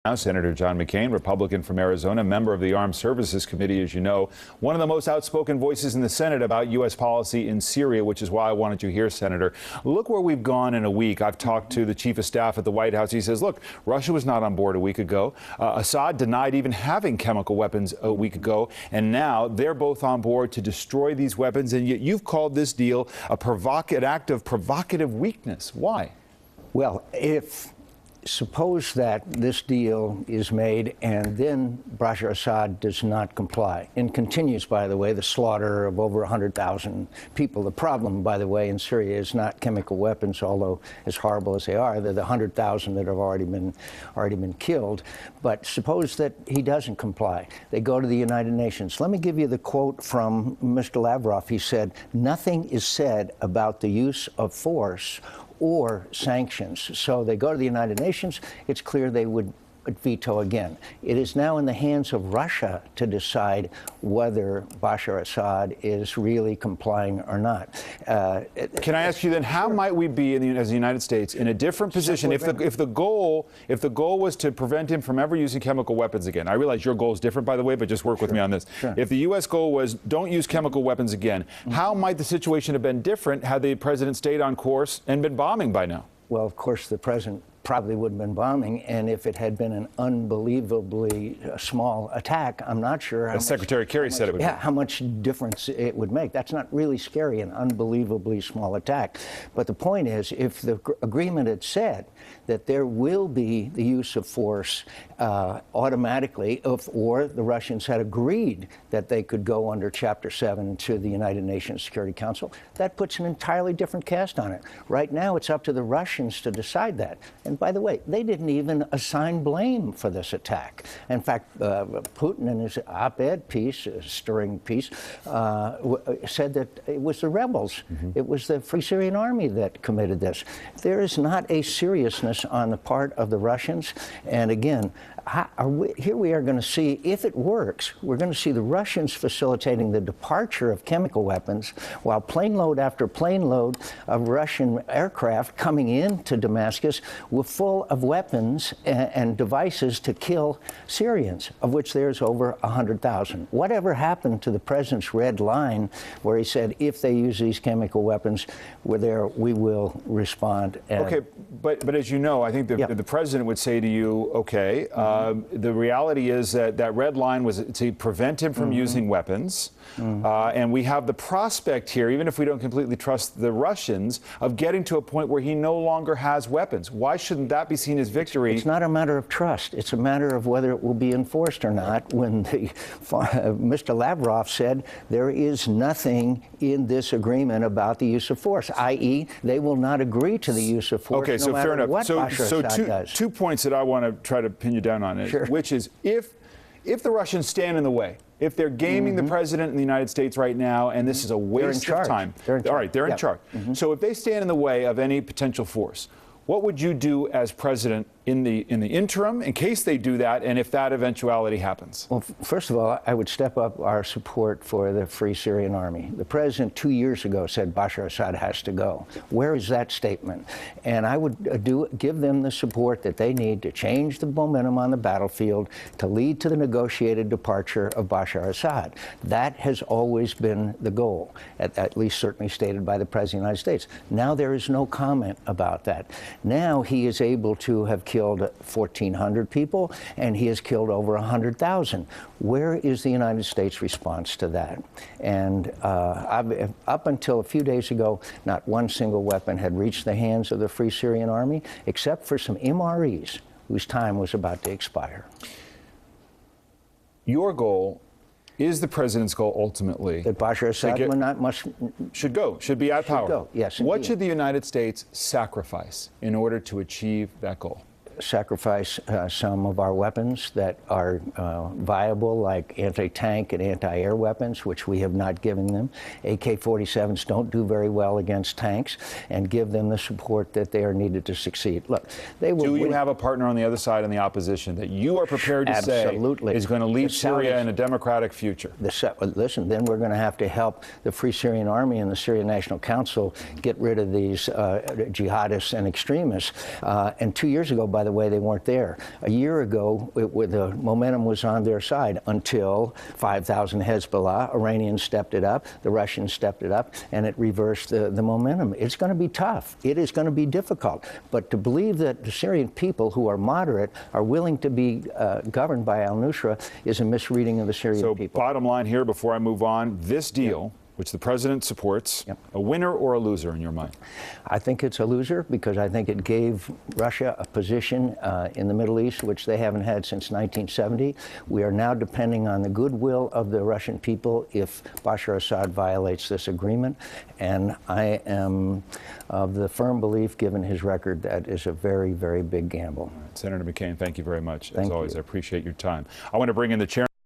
Now, Senator John McCAIN, Republican from Arizona, member of the Armed Services Committee, as you know, one of the most outspoken voices in the Senate about U.S. policy in Syria, which is why I wanted you here, Senator. Look where we've gone in a week. I've talked to the chief of staff at the White House. He says, look, Russia was not on board a week ago. Assad denied even having chemical weapons a week ago. And now they're both on board to destroy these weapons. And yet you've called this deal an act of provocative weakness. Why? Well, suppose that this deal is made and then Bashar Assad does not comply and continues, by the way, the slaughter of over 100,000 people. The problem, by the way, in Syria is not chemical weapons, although as horrible as they are, they're the 100,000 that have already been killed. But suppose that he doesn't comply. They go to the United Nations. Let me give you the quote from Mr. Lavrov. He said, "Nothing is said about the use of force or sanctions." So they go to the United Nations. It's clear they would veto again. It is now in the hands of Russia to decide whether Bashar Assad is really complying or not. Can I ask you then, how might we be as the United States in a different position if the goal was to prevent him from ever using chemical weapons again? I realize your goal is different, by the way, but just work with me on this. Sure. If the U.S. goal was don't use chemical weapons again, how might the situation have been different had the president stayed on course and been bombing by now? Well, of course, the president probably would have been bombing, and if it had been an unbelievably small attack, I'm not sure how As Secretary Kerry said it would be. Yeah, how much difference it would make. That's not really scary, an unbelievably small attack. But the point is, if the agreement had said that there will be the use of force automatically, or the Russians had agreed that they could go under Chapter 7 to the United Nations Security Council, that puts an entirely different cast on it. Right now, it's up to the Russians to decide that. And by the way, they didn't even assign blame for this attack. In fact, Putin, in his op-ed piece, stirring piece, said that it was the rebels. It was the Free Syrian Army that committed this. There is not a seriousness on the part of the Russians. And again, here we are going to see, if it works, we're going to see the Russians facilitating the departure of chemical weapons, while plane load after plane load of Russian aircraft coming into Damascus were full of weapons and devices to kill Syrians, of which there's over 100,000. Whatever happened to the president's red line, where he said, if they use these chemical weapons, we will respond. Okay, but as you know, I think the president would say to you, okay, the reality is that red line was to prevent him from using weapons. And we have the prospect here, even if we don't completely trust the Russians, of getting to a point where he no longer has weapons. Why shouldn't that be seen as victory? It's not a matter of trust. It's a matter of whether it will be enforced or not. When Mr. Lavrov said there is nothing in this agreement about the use of force, i.e., they will not agree to the use of force. Okay, so fair enough. What Bashar Assad does. Two points that I want to try to pin you down on, which is if the Russians stand in the way, if they're gaming the president in the United States right now, and this is a waste of time. All right, they're in charge. So if they stand in the way of any potential force, what would you do as president in the interim, in case they do that, and if that eventuality happens? Well, first of all, I would step up our support for the Free Syrian Army. The president 2 years ago said Bashar Assad has to go. Where is that statement? And I would give them the support that they need to change the momentum on the battlefield, to lead to the negotiated departure of Bashar Assad. That has always been the goal, at least certainly stated by the President of the United States. Now there is no comment about that. Now he is able to have killed 1,400 people, and he has killed over 100,000. Where is the United States response to that? And up until a few days ago, not one single weapon had reached the hands of the Free Syrian Army, except for some MREs whose time was about to expire. Your goal is the president's goal ultimately that Bashar Assad should be out of power. Go. Yes, indeed. What should the United States sacrifice in order to achieve that goal? Sacrifice some of our weapons that are viable, like anti-tank and anti-air weapons, which we have not given them. AK-47s don't do very well against tanks, and give them the support that they are needed to succeed. Look, they will. Do you have a partner on the other side in the opposition that you are prepared to say is going to lead Syria in a democratic future? Listen, then we're going to have to help the Free Syrian Army and the Syrian National Council get rid of these jihadists and extremists. And 2 years ago, by the the way, they weren't there. A year ago, the momentum was on their side until 5,000 Hezbollah. Iranians stepped it up, the Russians stepped it up, and it reversed the momentum. It's going to be tough. It is going to be difficult. But to believe that the Syrian people who are moderate are willing to be governed by al-Nusra is a misreading of the Syrian people. So bottom line here, before I move on, this deal, which the president supports, a winner or a loser in your mind? I think it's a loser because I think it gave Russia a position in the Middle East which they haven't had since 1970. We are now depending on the goodwill of the Russian people if Bashar Assad violates this agreement. And I am of the firm belief, given his record, that is a very, very big gamble. Senator McCain, thank you very much. As always, I appreciate your time. I want to bring in the chairman.